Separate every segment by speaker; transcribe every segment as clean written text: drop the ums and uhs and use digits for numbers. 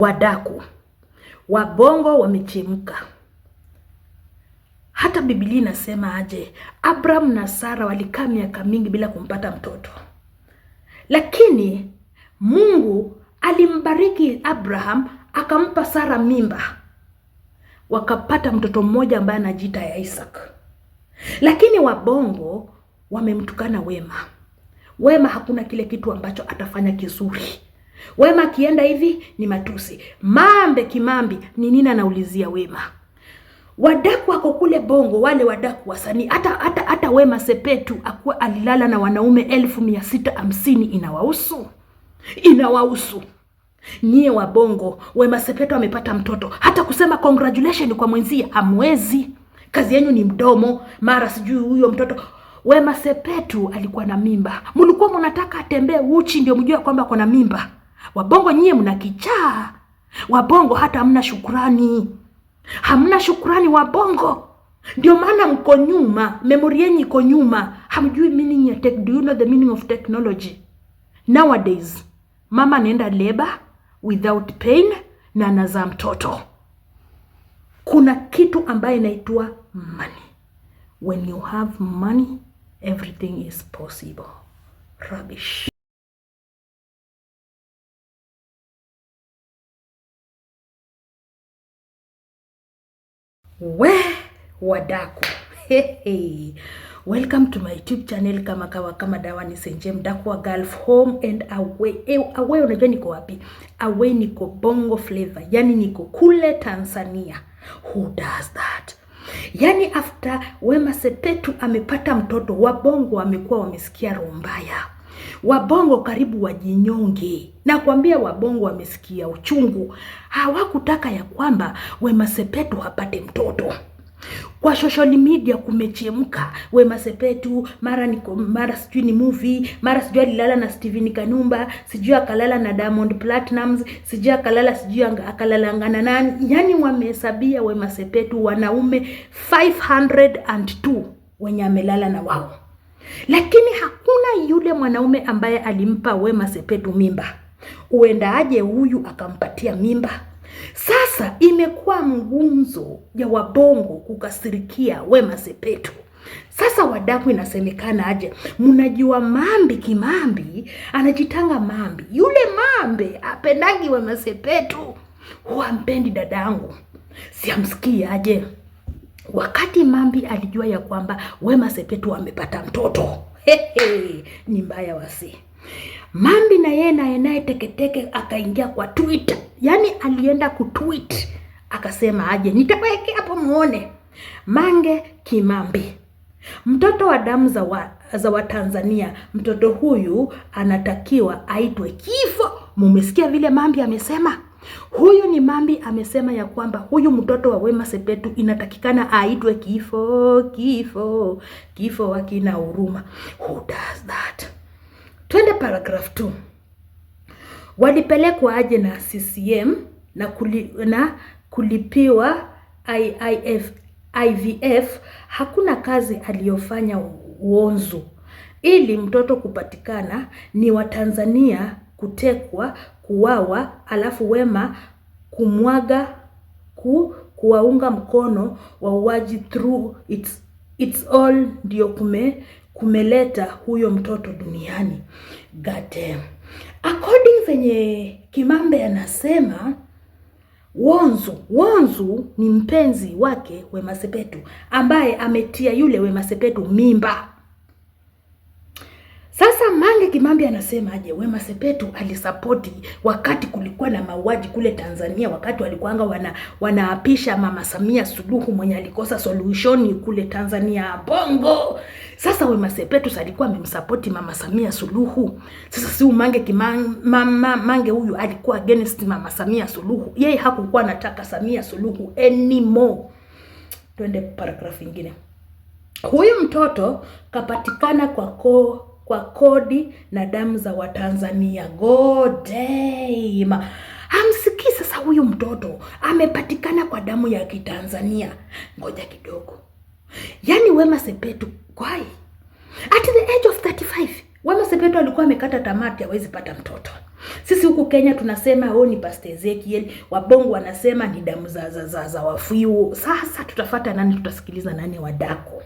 Speaker 1: Wadaku wabongo wamechemka. Hata Biblia inasema aje, Abraham na Sara walikaa miaka mingi bila kumpata mtoto, lakini Mungu alimbariki Abraham akampa Sara mimba, wakapata mtoto mmoja ambaye anajiita ya Isaac. Lakini wabongo wamemtukana Wema. Wema hakuna kile kitu ambacho atafanya kizuri. Wema akienda hivi ni matusi. Mambe Kimambi ni nini anaulizia Wema? Wadaku wako kule bongo, wale wadaku wasanii. Hata Wema Sepetu akuwa alilala na wanaume 1650 inawahusu. Inawahusu. Nyie wa bongo, Wema Sepetu amepata mtoto. Hata kusema congratulations kwa mwenzie hamwezi. Kazi yenu ni mdomo, mara sijui huyo mtoto. Wema Sepetu alikuwa na mimba. Mlikuwa mnataka atembee uchi ndio mjue kwamba kuna mimba. Wabongo nyie mnakichaa. Wabongo hata hamna shukrani. Hamna shukrani wabongo. Ndio maana mko nyuma, memory yenu iko nyuma. Hamjui meaning ya do you know the meaning of technology? Nowadays, mama anaenda labor without pain na anazaa mtoto. Kuna kitu ambaye inaitwa money. When you have money, everything is possible. Rubbish. Wadaku. Hey. Welcome to my YouTube channel kama dawa ni Senje Mdaku Gulf home and away. Away unajua niko wapi? Away niko Bongo Flavor. Yani niko kule Tanzania. Who does that? Yani after Wema Sepetu amepata mtoto, wabongo wamekuwa wamesikia roho mbaya. Wabongo karibu wajinyonge. Na kuambia wabongo wamesikia uchungu. Hawakutaka ya kwamba Wema Sepetu apate mtoto. Kwa social media kumechemka. Wema Sepetu mara sijui ni movie, mara sijui alilala na Steven Kanumba, sijui akalala na Diamond Platnumz, sijui akalalangana nani. Yani wamehesabia Wema Sepetu wanaume 502 wenye amelala na wao. Lakini hakuna yule mwanaume ambaye alimpa Wema Sepetu mimba. Uenda aje huyu akampatia mimba. Sasa imekuwa mgumzo ya wabongo kukasirikia Wema Sepetu. Sasa wadaku inasemekana aje, mnajua Mambi Kimambi anajitanga Mambi. Yule Mambe apendagi Wema Sepetu. Huampendi dadangu. Siamsikii aje. Wakati Mambi alijua ya kwamba Wema Sepetu amepata mtoto. Ni mbaya wasi. Mambi na yeye naye teketeke akaingia kwa Twitter. Yani alienda kutweet. Akasema aje, nitaweke hapo muone. Mange Kimambi. Mtoto wa damu za wa Tanzania. Mtoto huyu anatakiwa aitwe kifo. Mumesikia vile Mambi amesema? Huyu ni Mambi amesema ya kwamba huyu mtoto wa Wema Sepetu inatakikana aitwe kifo. Kifo wakina huruma. Who does that? Twende paragraph 2. Walipelekwa aje na CCM na kulipiwa IVF. Hakuna kazi aliyofanya Wonzu ili mtoto kupatikana. Ni wa Tanzania kutekwa, kuwawa, alafu Wema kuwaunga mkono wauaji through it's all ndio kumeleta huyo mtoto duniani. God damn. According venye Kimambe anasema, Wonzu ni mpenzi wake Wema Sepetu ambaye ametia yule Wema Sepetu mimba. Sasa Mange Kimambi anasema aje, Wema Sepetu alisapoti wakati kulikuwa na mauaji kule Tanzania, wakati walikuanga wanaapisha Mama Samia Suluhu mwenye alikosa solution kule Tanzania bongo. Sasa Wema Sepetu alikuwa amemsapoti Mama Samia Suluhu. Sasa si Mange huyu alikuwa against Mama Samia Suluhu. Yeye hakukuwa anataka Samia Suluhu anymore. Twende paragraph nyingine. Huyu mtoto kapatikana kwa kodi na damu za Watanzania. God damn. Hamsikii sasa huyu mtoto amepatikana kwa damu ya Kitanzania. Ngoja kidogo. Yani Wema Sepetu, why? At the age of 35, Wema Sepetu alikuwa amekata tamati hawezi pata mtoto. Sisi huku Kenya tunasema ni Pastor Ezekiel, wabongo wanasema ni damu za wafiu. Sasa tutafuata nani? Tutasikiliza nani? Wadako.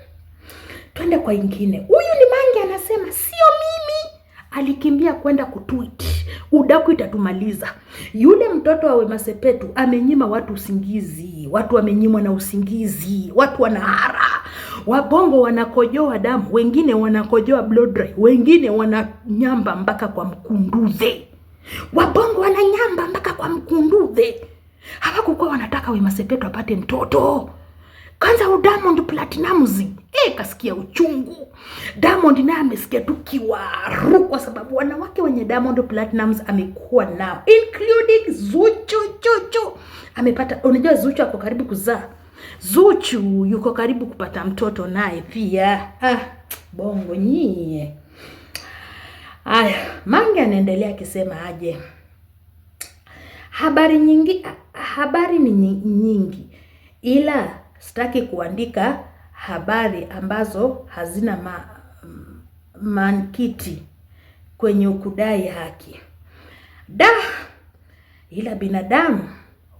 Speaker 1: Twende kwa ingine. Huyu ni Mange anasema sio mimi. Alikimbia kwenda kutweet. Udaku itatumaliza. Yule mtoto wa Wema Sepetu amenyima watu usingizi. Watu wamenyimwa na usingizi. Watu wanahara. Wabongo wanakojoa damu, wengine wanakojoa blood dry, wengine wananyamba mpaka kwa mkunduze. Wabongo wananyamba mpaka kwa mkunduze. Hawakukuwa wanataka Wema Sepetu apate mtoto. Kwanza Diamond Platnumz, kasikia uchungu. Diamond naye amesikia tu kiwaru kwa sababu wanawake wenye Diamond Platnumz amekuwa nao, including Zuchu. Amepata, unajua Zuchu ako karibu kuzaa. Zuchu yuko karibu kupata mtoto naye pia. Bongo nyie. Mange anaendelea akisema aje. Habari ni nyingi. Ila sitaki kuandika habari ambazo hazina mankiti kwenye ukudai haki. Ila binadamu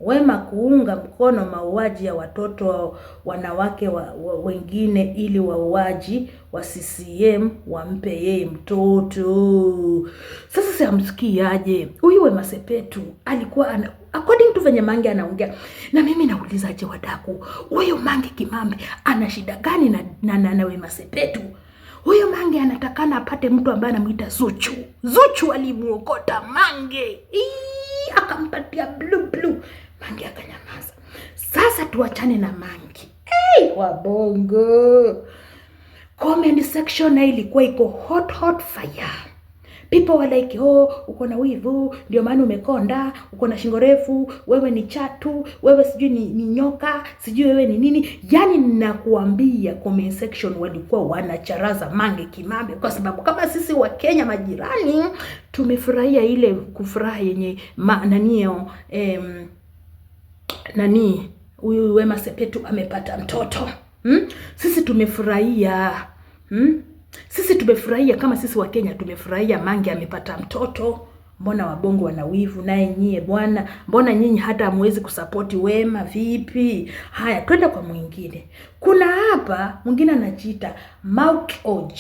Speaker 1: Wema kuunga mkono mauaji ya watoto wanawake wengine ili wauaji wa CCM wampe yeye mtoto. Sasa siamsikii aje. Huyu Wema Sepetu alikuwa according to venye Mange anaongea. Na mimi nauliza aje wadaku. Huyu Mange Kimambi ana shida gani na Wema Sepetu? Huyu Mange anatakana apate mtu ambaye anamuita Zuchu. Zuchu alimuokota Mange. Akampatia blue. Mange akanyamaza. Sasa tuachane na Mange. Wabongo. Comment section na ilikuwa iko hot fire. People were like, uko na wivu, ndio maana umekonda, uko na shingo refu, wewe ni chatu, wewe sijui ni nyoka, sijui wewe ni nini. Yani ninakuambia comment section walikuwa wanacharaza Mange Kimambi kwa sababu kama sisi wa Kenya majirani tumefurahia ile kufurahi yenye huyu Wema Sepetu amepata mtoto. Sisi tumefurahia. Sisi tumefurahia, kama sisi wa Kenya tumefurahia Mange amepata mtoto. Mbona wabongo wana wivu naye nyie bwana? Mbona nyinyi hata hamwezi kusupporti Wema vipi? Haya, twende kwa mwingine. Kuna hapa mwingine anajiita Mount OG.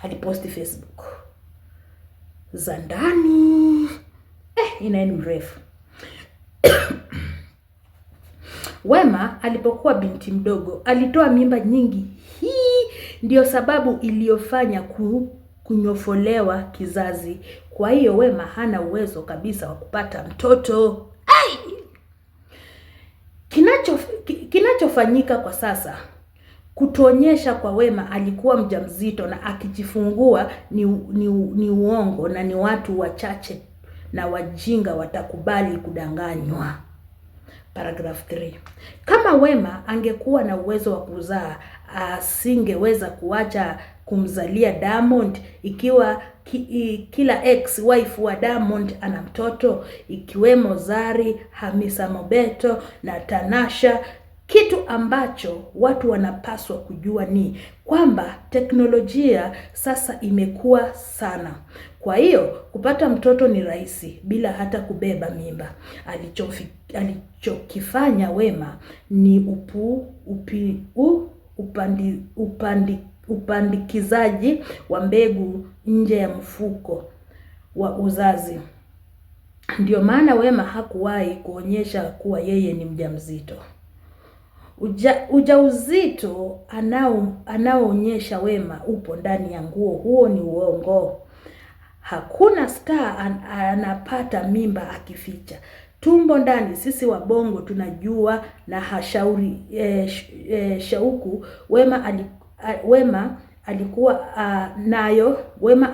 Speaker 1: Aliposti Facebook za ndani. Inaeni mrefu. Wema alipokuwa binti mdogo alitoa mimba nyingi. Hii ndio sababu iliyofanya kunyofolewa kizazi. Kwa hiyo Wema hana uwezo kabisa wa kupata mtoto. Kinachofanyika kwa sasa kutuonyesha kwa Wema alikuwa mjamzito na akijifungua ni uongo, na ni watu wachache na wajinga watakubali kudanganywa. Paragraph 3. Kama Wema angekuwa na uwezo wa kuzaa, asingeweza kuacha kumzalia Diamond. Ikiwa kila ex-wife wa Diamond ana mtoto, ikiwemo Zari, Hamisa Mobeto na Tanasha. Kitu ambacho watu wanapaswa kujua ni kwamba teknolojia sasa imekuwa sana. Kwa hiyo kupata mtoto ni rahisi bila hata kubeba mimba. Alichokifanya Wema ni upandikizaji wa mbegu nje ya mfuko wa uzazi. Ndio maana Wema hakuwahi kuonyesha kuwa yeye ni mjamzito. Ujauzito anaoonyesha Wema upo ndani ya nguo, huo ni uongo. Hakuna star anapata mimba akificha tumbo ndani. Sisi wabongo tunajua na hashauri shauku Wema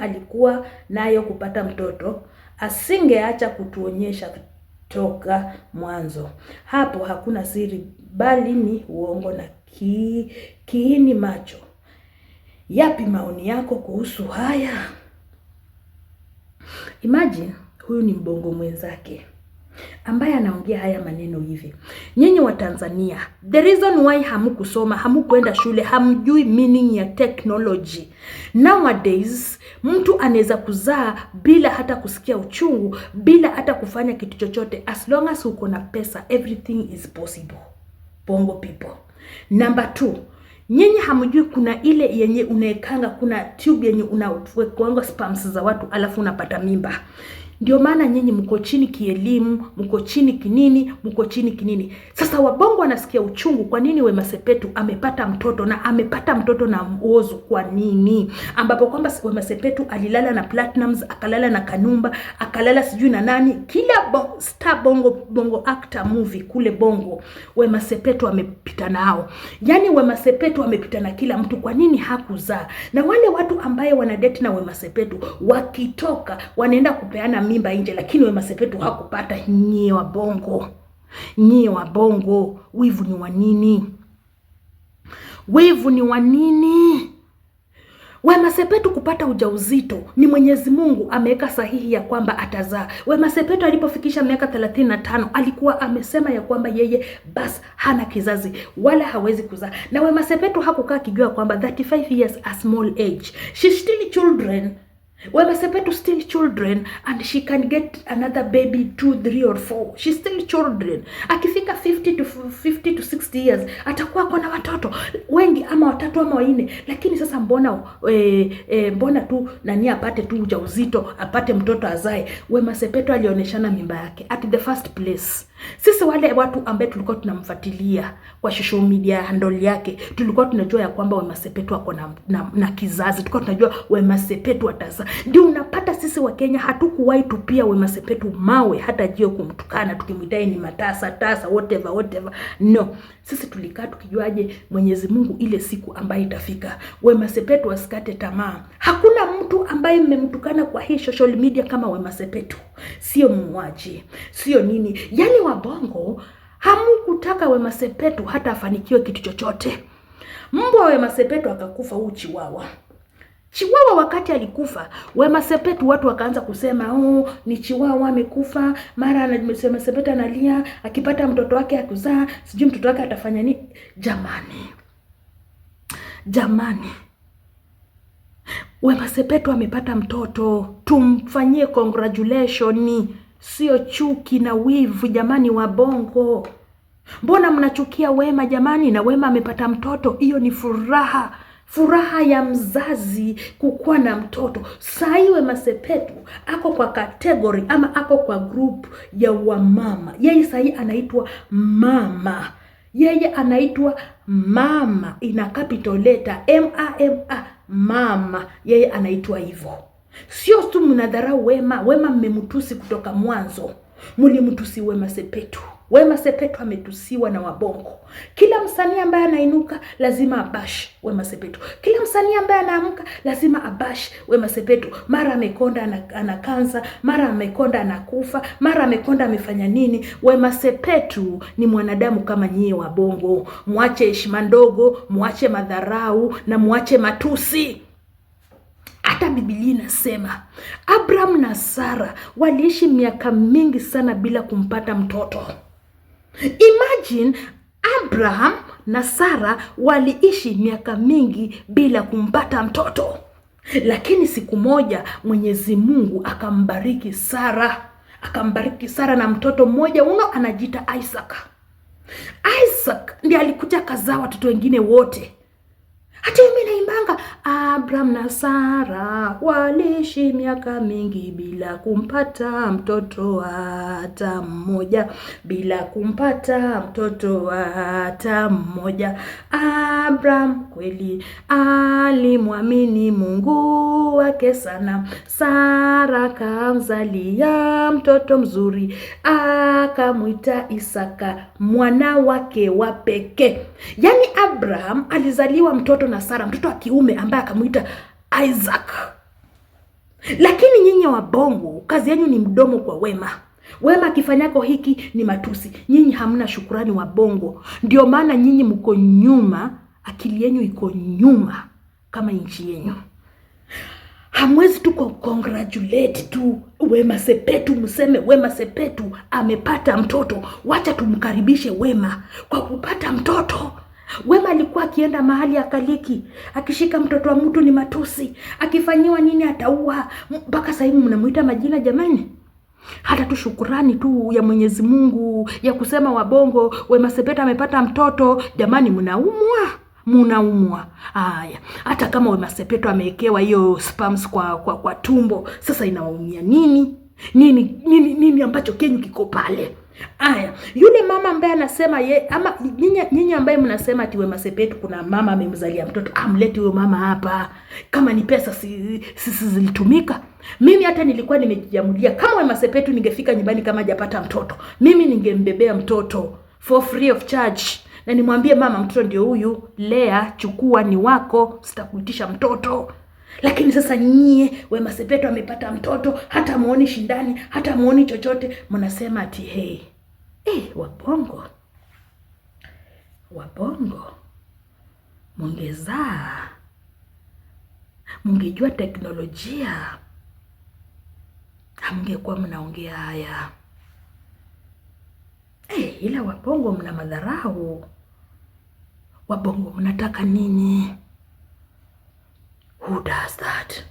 Speaker 1: alikuwa nayo kupata mtoto. Asingeacha kutuonyesha toka mwanzo. Hapo hakuna siri bali ni uongo na kiini macho. Yapi maoni yako kuhusu haya? Imagine huyu ni mbongo mwenzake. ambaye anaongea haya maneno hivi. Nyinyi wa Tanzania, the reason why hamukusoma, hamukuenda shule, hamjui meaning ya technology. Nowadays, mtu anaweza kuzaa bila hata kusikia uchungu, bila hata kufanya kitu chochote. As long as uko na pesa, everything is possible. Bongo people. Number 2, nyinyi hamjui kuna ile yenye unaekanga, kuna tube yenye unaweka sperms za watu alafu unapata mimba. Ndio maana nyinyi mko chini kielimu, mko chini kinini, mko chini kinini. Sasa wabongo wanasikia uchungu kwa nini Wema Sepetu amepata mtoto na amepata mtoto na Mwozu kwa nini? Ambapo kwamba Wema Sepetu alilala na Platinums, akalala na Kanumba, akalala sijui na nani. Kila star bongo actor movie kule bongo Wema Sepetu amepita nao. Yani Wema Sepetu amepita na kila mtu, kwa nini hakuzaa? Na wale watu ambaye wanadate na Wema Sepetu wakitoka wanaenda kupeana mimba nje, lakini Wema Sepetu hakupata. Nyie wa bongo, nyie wa bongo, wivu ni wa nini? Wivu ni wa nini? Wema Sepetu kupata ujauzito ni Mwenyezi Mungu ameweka sahihi ya kwamba atazaa. Wema Sepetu alipofikisha miaka 35 alikuwa amesema ya kwamba yeye bas hana kizazi wala hawezi kuzaa. Na Wema Sepetu hakukaa kijua kwamba 35 years a small age. She's still children. Wema Sepetu still children and she can get another baby 2, 3 or 4. She's still children. Akifika 50 to 60 years atakuwa kuna watoto wengi ama 3 ama 4. Lakini sasa mbona tu nani apate tu ujauzito, apate mtoto azae? Wema Sepetu alionyeshana mimba yake at the first place. Sisi wale watu ambaye tulikuwa tunamfuatilia kwa social media handle yake, tulikuwa tunajua ya kwamba Wema Sepetu ako na kizazi. Tulikuwa tunajua Wema Sepetu atazaa. Ndio unapata sisi wa Kenya hatukuwahi tupia Wema Sepetu mawe hata jio kumtukana tukimdai ni tasa whatever. No, sisi tulikaa tukijuaje Mwenyezi Mungu ile siku ambayo itafika Wema Sepetu asikate tamaa. Hakuna mtu ambaye mmemtukana kwa hii social media kama Wema Sepetu. Sio muuaji, sio nini. Yani wabongo hamkutaka Wema Sepetu hata afanikiwe kitu chochote. Mbwa Wema Sepetu akakufa Chiwawa. Chiwawa wakati alikufa, Wema Sepetu watu wakaanza kusema, ni Chiwawa amekufa, mara Wema Sepetu analia, akipata mtoto wake akuzaa, sijui mtoto wake atafanya nini. Jamani. Wema Sepetu amepata mtoto, tumfanyie congratulations, sio chuki na wivu jamani wa bongo. Mbona mnachukia Wema jamani? Na Wema amepata mtoto, hiyo ni furaha ya mzazi kukuwa na mtoto. Sai Wema Sepetu ako kwa category ama ako kwa group ya wamama. Yeye sai anaitwa mama. Yeye anaitwa mama, ina capital letter M-A-M-A, mama. Yeye anaitwa hivyo. Sio tu mnadharau Wema. Wema mmemtusi kutoka mwanzo. Mlimtusi Wema Sepetu. Wema Sepetu ametusiwa na wabongo. Kila msanii ambaye anainuka lazima abash Wema Sepetu. Kila msanii ambaye anaamka lazima abash Wema Sepetu. Mara amekonda ana kansa, mara amekonda anakufa, mara amekonda amefanya nini. Wema Sepetu ni mwanadamu kama nyie wabongo. Muache heshima ndogo, muache madharau na muache matusi. Hata Biblia inasema Abraham na Sara waliishi miaka mingi sana bila kumpata mtoto. Imagine Abraham na Sara waliishi miaka mingi bila kumpata mtoto. Lakini siku moja Mwenyezi Mungu akambariki Sara. Akambariki Sara na mtoto mmoja anajiita Isaac. Isaac ndiye alikuja kazaa watoto wengine wote. Hata mimi naimbanga Abraham na Sara waliishi miaka mingi bila kumpata mtoto hata mmoja, bila kumpata mtoto hata mmoja. Abraham kweli alimwamini Mungu wake sana, Sara kamzalia mtoto mzuri, akamuita Isaka mwana wake wa pekee. Yani Abraham alizaliwa mtoto na Sara, mtoto wa kiume ambaye akamuita Isaac. Lakini nyinyi wa bongo kazi yenu ni mdomo kwa Wema. Wema akifanyako hiki ni matusi. Nyinyi hamna shukrani wa bongo. Ndio maana nyinyi mko nyuma, akili yenu iko nyuma kama nchi yenu. Hamwezi tu congratulate tu Wema Sepetu, mseme Wema Sepetu amepata mtoto. Wacha tumkaribishe Wema kwa kupata mtoto. Wema alikuwa akienda mahali akaliki, akishika mtoto wa mtu ni matusi, akifanyiwa nini ataua. Mpaka sasa hivi mnamuita majina jamani. Hata tu shukurani tu ya Mwenyezi Mungu ya kusema wabongo Wema Sepetu amepata mtoto, jamani munaumwa. Haya, hata kama Wema Sepetu amewekewa hiyo spams kwa tumbo, sasa inawaumia nini ambacho kenyu kiko pale? Haya, yule mama ambaye anasema ama nyinyi ambaye mnasema ati Wema Sepetu kuna mama amemzalia mtoto, amlete huyo mama hapa. Kama ni pesa sisi zilitumika. Mimi hata nilikuwa nimejiamulia kama Wema Sepetu ningefika nyumbani kama hajapata mtoto, mimi ningembebea mtoto for free of charge. Na nimwambie mama, mtoto ndio huyu, lea, chukua, ni wako, sitakuitisha mtoto. Lakini sasa nyie Wema Sepetu amepata mtoto, hata muoni shindani, hata muoni chochote, mnasema ati hey. Wabongo mungezaa, mungejua teknolojia, hamngekuwa mnaongea haya. Ila wabongo mna madharau. Wabongo mnataka nini? Who does that?